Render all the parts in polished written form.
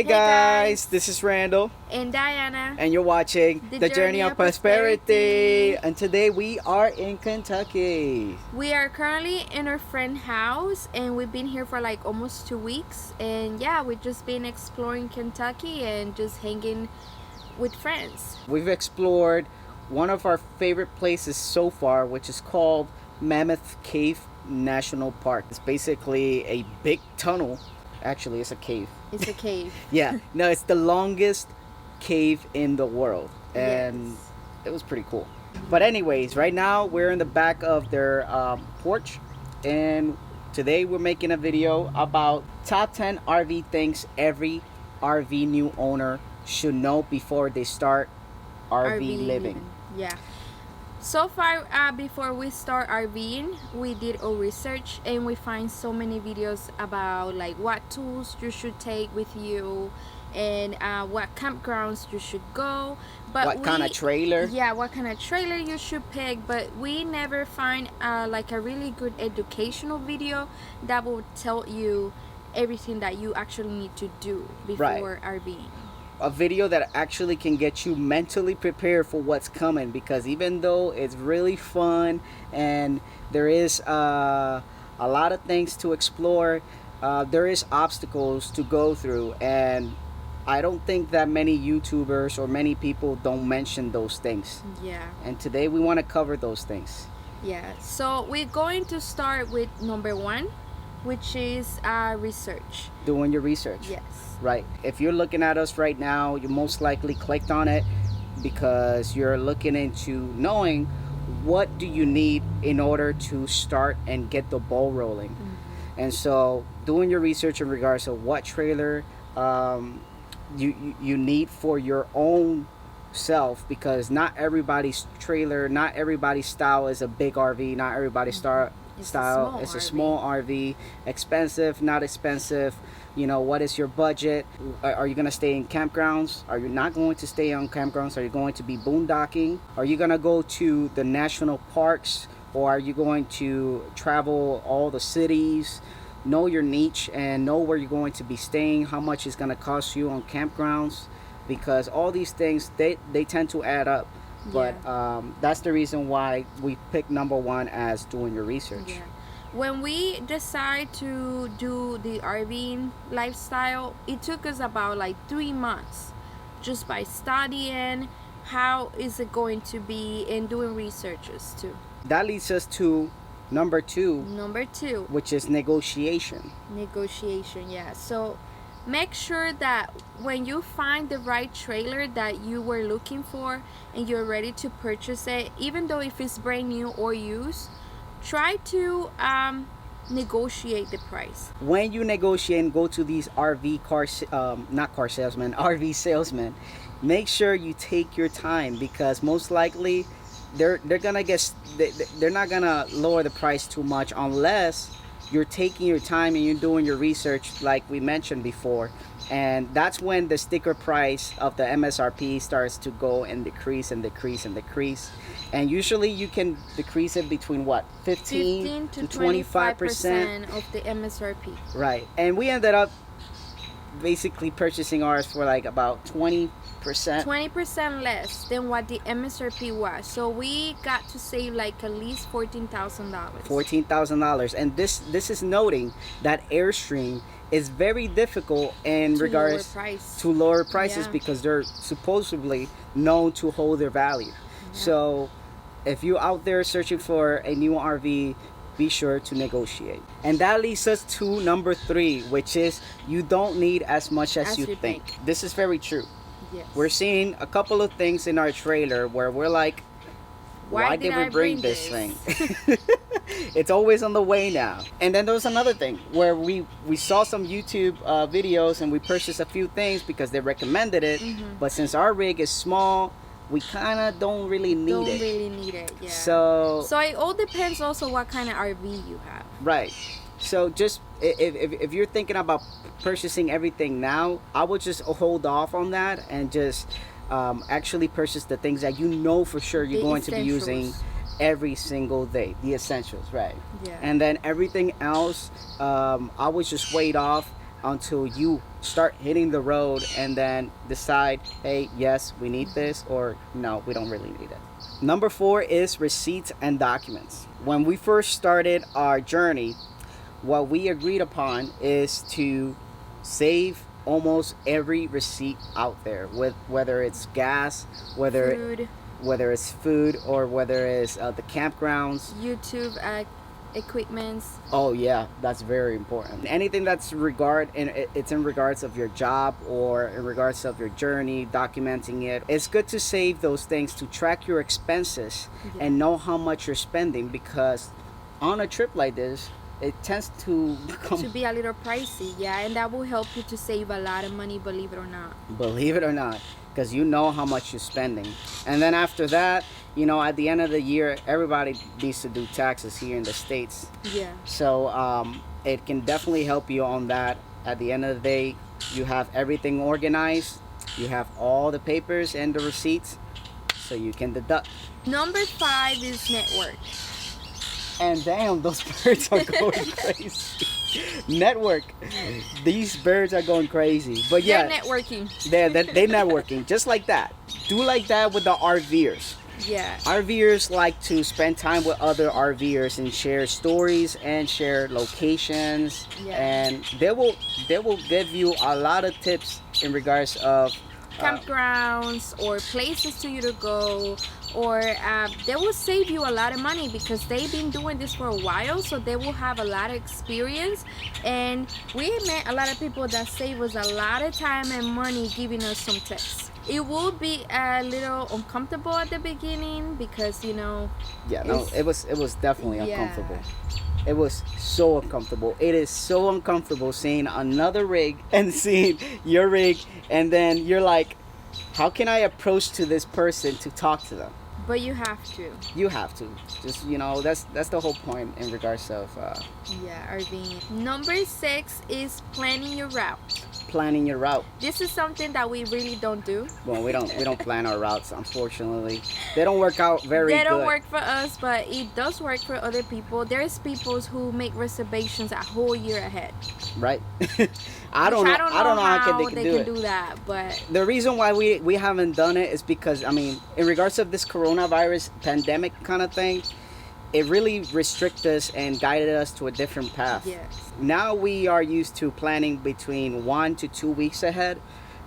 Hey guys, this is Randall. And Diana. And you're watching The Journey of Prosperity. And today we are in Kentucky. We are currently in our friend's house and we've been here for like almost 2 weeks. And yeah, we've just been exploring Kentucky and just hanging with friends. We've explored one of our favorite places so far, which is called Mammoth Cave National Park. It's basically a big tunnel. Actually, it's a cave. It's a cave. Yeah, no, it's the longest cave in the world, and Yes. It was pretty cool. But anyways, right now we're in the back of their porch, and today we're making a video about top 10 RV things every RV new owner should know before they start RV living. Yeah. So far, before we start RVing, we did our research and we find so many videos about like what tools you should take with you and what campgrounds you should go. But What kind of trailer? Yeah, what kind of trailer you should pick. But we never find like a really good educational video that will tell you everything that you actually need to do before RVing. A video that actually can get you mentally prepared for what's coming, because even though it's really fun and there is a lot of things to explore, there is obstacles to go through, and I don't think that many YouTubers or many people don't mention those things. Yeah. And today we want to cover those things. Yeah, so we're going to start with number 1, which is research. Doing your research. Yes. Right. If you're looking at us right now, you most likely clicked on it because you're looking into knowing what do you need in order to start and get the ball rolling. Mm-hmm. And so doing your research in regards to what trailer you need for your own self, because not everybody's trailer, not everybody's style is a big RV, not everybody's style it's a small RV. Expensive, not expensive, you know, what is your budget? Are you going to stay in campgrounds? Are you not going to stay on campgrounds? Are you going to be boondocking? Are you going to go to the national parks, or are you going to travel all the cities? Know your niche and know where you're going to be staying, how much it's going to cost you on campgrounds, because all these things they tend to add up. But that's the reason why we picked number 1 as doing your research. Yeah. When we decide to do the RVing lifestyle, it took us about like 3 months just by studying how is it going to be and doing researches too. That leads us to number 2. Number 2. Which is negotiation. Negotiation, yeah. So make sure that when you find the right trailer that you were looking for and you're ready to purchase it, even though if it's brand new or used, try to negotiate the price. When you negotiate and go to these RV RV salesmen, make sure you take your time, because most likely they're not gonna lower the price too much unless you're taking your time and you're doing your research like we mentioned before. And that's when the sticker price of the MSRP starts to go and decrease and decrease and decrease. And usually you can decrease it between what, 15 to 25% of the MSRP. Right. And we ended up basically purchasing ours for like about 20% less than what the MSRP was. So we got to save like at least $14,000. $14,000. And this is noting that Airstream is very difficult in regards to lower prices, because they're supposedly known to hold their value. Yeah. So if you're out there searching for a new RV, be sure to negotiate. And that leads us to number 3, which is you don't need as much as you think. This is very true. Yes. We're seeing a couple of things in our trailer where we're like, why did we bring this thing? It's always on the way now. And then there was another thing where we saw some YouTube videos and we purchased a few things because they recommended it. Mm-hmm. But since our rig is small, we kind of don't really need it. Yeah. So it all depends also what kind of RV you have. Right. So just if you're thinking about purchasing everything now, I would just hold off on that and just actually purchase the things that you know for sure you're going to be using every single day, the essentials, right? Yeah. And then everything else, I would just wait off until you start hitting the road and then decide, hey, yes, we need this, or no, we don't really need it. Number 4 is receipts and documents. When we first started our journey, what we agreed upon is to save almost every receipt out there, with whether it's gas, whether it's food, or whether it's the campgrounds, YouTube equipments. Oh yeah, that's very important. Anything that's it's in regards of your job or in regards of your journey, documenting it. It's good to save those things to track your expenses and know how much you're spending, because on a trip like this, it tends to be a little pricey, and that will help you to save a lot of money, believe it or not. Believe it or not, because you know how much you're spending. And then after that, at the end of the year, everybody needs to do taxes here in the States. Yeah. So it can definitely help you on that. At the end of the day, you have everything organized. You have all the papers and the receipts, so you can deduct. Number 5 is network. And damn, those birds are going crazy. Network. These birds are going crazy. But yeah, they're networking. They're networking. Just like that. Do like that with the RVers. Yeah. RVers like to spend time with other RVers and share stories and share locations. Yeah. And they will give you a lot of tips in regards of campgrounds or places for you to go, or they will save you a lot of money because they've been doing this for a while, so they will have a lot of experience. And we met a lot of people that save us a lot of time and money giving us some tips. It will be a little uncomfortable at the beginning because it was definitely uncomfortable. It was so uncomfortable. It is so uncomfortable seeing another rig and seeing your rig, and then you're like, how can I approach to this person to talk to them? But you have to. You have to. Just, that's the whole point in regards of RVing. Number 6 is planning your route. Planning your route. This is something that we really don't do. Well, we don't plan our routes, unfortunately. They don't work out very good. They don't work for us, but it does work for other people. There's people who make reservations a whole year ahead. Right. I don't know how they can do that, but the reason why we haven't done it is because, in regards of this coronavirus pandemic kind of thing, it really restricted us and guided us to a different path. Yes. Now we are used to planning between 1 to 2 weeks ahead,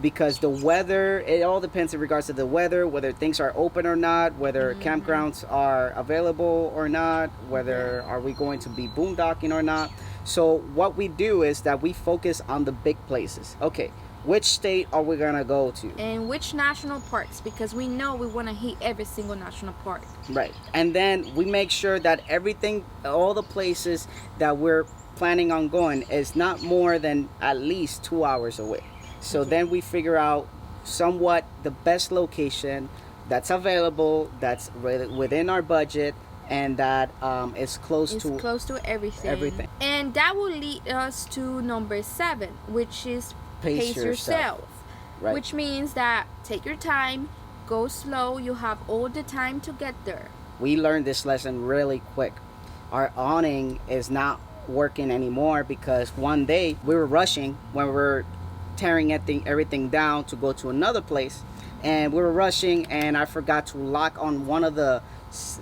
because the weather, it all depends in regards to the weather, whether things are open or not, whether campgrounds are available or not, whether are we going to be boondocking or not. So what we do is that we focus on the big places. Okay, which state are we gonna go to? And which national parks, because we know we want to hit every single national park. Right. And then we make sure that everything, all the places that we're planning on going is not more than at least 2 hours away. So then we figure out somewhat the best location that's available, that's within our budget, and that is close to everything. And that will lead us to number 7, which is pace yourself. Right. Which means that take your time, go slow, you have all the time to get there. We learned this lesson really quick. Our awning is not working anymore because one day we were rushing when we were tearing everything down to go to another place, and we were rushing, and I forgot to lock on one of the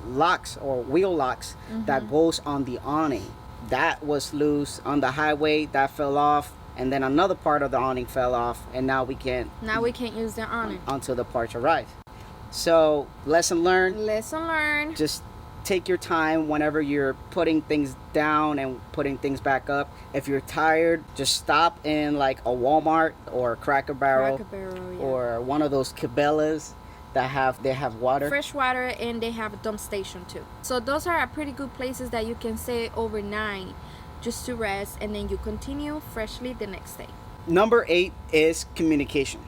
locks or wheel locks that goes on the awning. That was loose on the highway, that fell off, and then another part of the awning fell off, and now we can't use the awning until the parts arrive. So lesson learned. Just take your time whenever you're putting things down and putting things back up. If you're tired, just stop in like a Walmart or Cracker Barrel, or one of those Cabela's that they have water, fresh water, and they have a dump station too. So those are pretty good places that you can stay overnight just to rest, and then you continue freshly the next day. Number 8 is communication.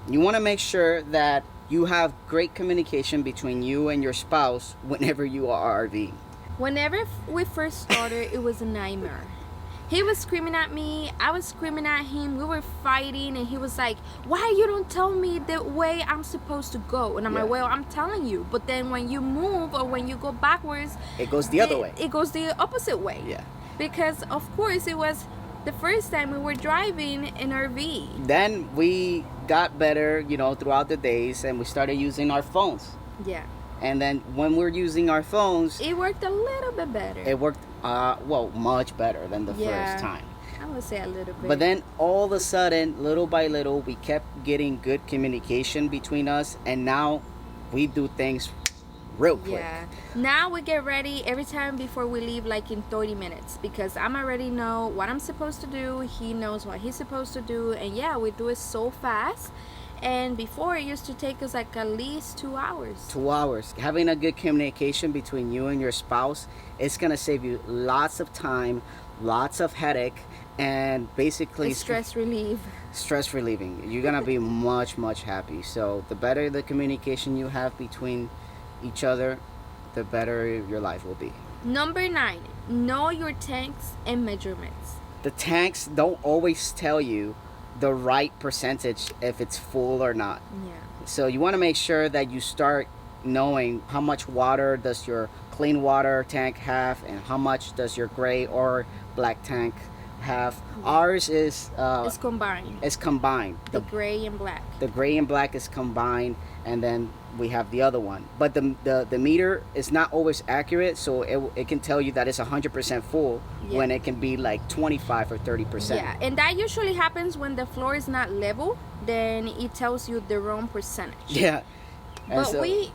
You want to make sure that you have great communication between you and your spouse whenever you are RVing. Whenever we first started, it was a nightmare. He was screaming at me, I was screaming at him, we were fighting, and he was like, why you don't tell me the way I'm supposed to go? And I'm like, well, I'm telling you. But then when you move or when you go backwards, it goes the other way. It goes the opposite way. Yeah. Because of course it was the first time we were driving an RV. Then we got better, throughout the days, and we started using our phones. Yeah. And then when we're using our phones, It worked a little bit better. it worked, much better than the first time. I would say a little bit. But then all of a sudden, little by little, we kept getting good communication between us, and now we do things real quick. Yeah. Now we get ready every time before we leave, like in 30 minutes, because I'm already know what I'm supposed to do. He knows what he's supposed to do, and yeah, we do it so fast. And before, it used to take us like at least 2 hours. 2 hours. Having a good communication between you and your spouse, it's gonna save you lots of time, lots of headache, and basically It's stress relief. stress relieving. You're gonna be much happy. So the better the communication you have between each other, the better your life will be. Number 9, know your tanks and measurements. The tanks don't always tell you the right percentage if it's full or not. Yeah. So you want to make sure that you start knowing how much water does your clean water tank have, and how much does your gray or black tank have. Ours is It's combined. it's combined. The gray and black. The gray and black is combined, and then we have the other one. But the meter is not always accurate, so it can tell you that it's 100% full when it can be like 25 or 30%. Yeah, and that usually happens when the floor is not level. Then it tells you the wrong percentage. Yeah. And But so, we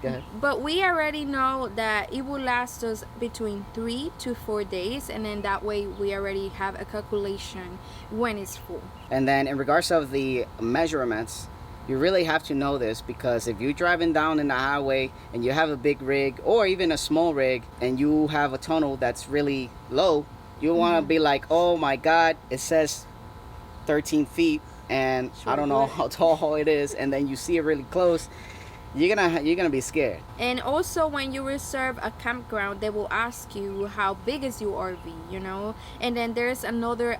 go ahead. But we already know that it will last us between 3 to 4 days, and then that way we already have a calculation when it's full. And then in regards of the measurements, you really have to know this, because if you're driving down in the highway and you have a big rig or even a small rig and you have a tunnel that's really low, you want to be like, oh my God, it says 13 feet and I don't know how tall it is, and then you see it really close, you're gonna be scared. And also, when you reserve a campground, they will ask you how big is your RV, And then there's another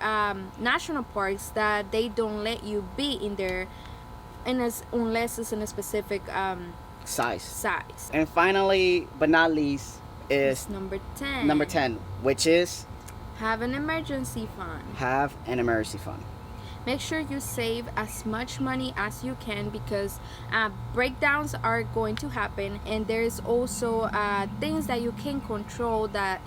national parks that they don't let you be in there unless it's in a specific Size. And finally, but not least, is number 10. number 10, which is Have an emergency fund. have an emergency fund. Make sure you save as much money as you can, because breakdowns are going to happen, and there's also things that you can control that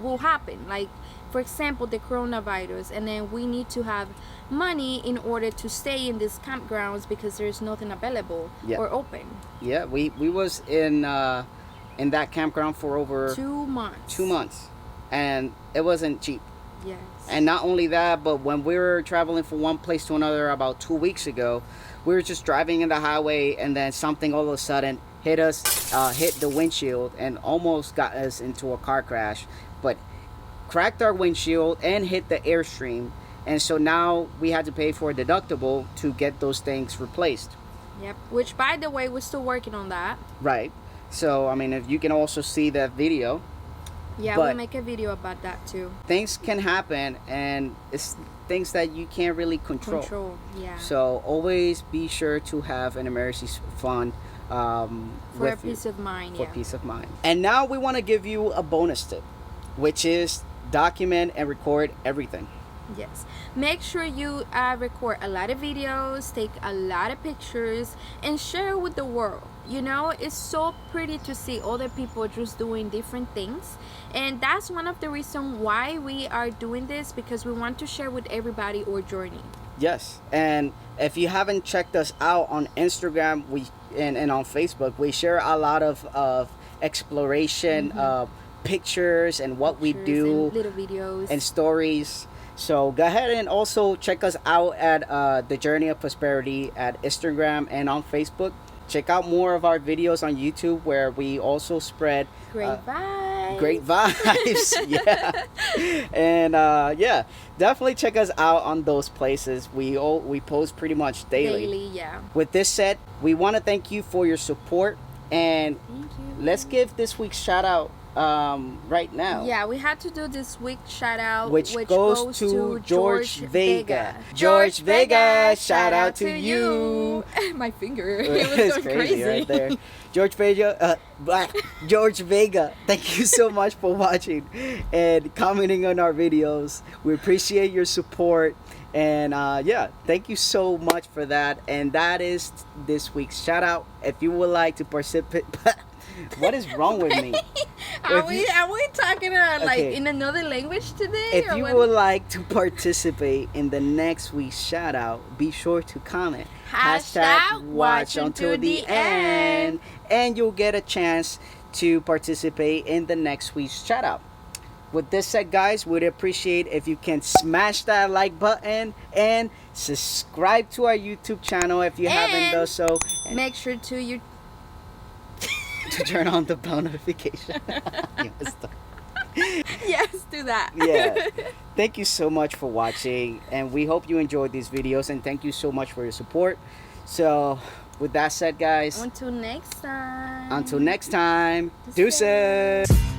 will happen, like for example the coronavirus, and then we need to have money in order to stay in these campgrounds because there's nothing available or open. Yeah, we was in that campground for over 2 months. 2 months, and it wasn't cheap. Yes. And not only that, but when we were traveling from one place to another about 2 weeks ago, we were just driving in the highway, and then something all of a sudden hit us, hit the windshield, and almost got us into a car crash, but cracked our windshield and hit the Airstream. And so now we had to pay for a deductible to get those things replaced. Yep. Which, by the way, we're still working on that. Right. So, I mean, if you can also see that video. Yeah, But we'll make a video about that too. Things can happen, and it's things that you can't really control. Yeah. So always be sure to have an emergency fund For a peace of mind. for peace of mind. And now we want to give you a bonus tip, which is document and record everything. Yes. Make sure you record a lot of videos, take a lot of pictures, and share with the world. It's so pretty to see other people just doing different things. And that's one of the reasons why we are doing this, because we want to share with everybody our journey. Yes. And if you haven't checked us out on Instagram and on Facebook, we share a lot of exploration, pictures and what we do, and little videos and stories. So go ahead and also check us out at The Journey of Prosperity at Instagram and on Facebook. Check out more of our videos on YouTube, where we also spread great vibes. Great vibes. Yeah. And definitely check us out on those places. We post pretty much daily. Yeah. With this said, we want to thank you for your support, and Thank you. let's give this week's shout out right now. Yeah, we had to do this week shout out, which goes to George Vega. George Vega, shout out to you. My finger, it was going crazy right there. George Vega, George Vega, thank you so much for watching and commenting on our videos. We appreciate your support. And yeah, thank you so much for that. And that is this week's shout out. If you would like to participate, what is wrong with me? Are we talking like in another language today? If you would like to participate in the next week's shout out, be sure to comment #watch until the end, and you'll get a chance to participate in the next week's shout out. With this said, guys, we'd appreciate if you can smash that like button and subscribe to our YouTube channel if you haven't done so. Make sure to turn on the bell notification. Yes, do that. Yeah. Thank you so much for watching, and we hope you enjoyed these videos, and thank you so much for your support. So with that said, guys, until next time, deuces.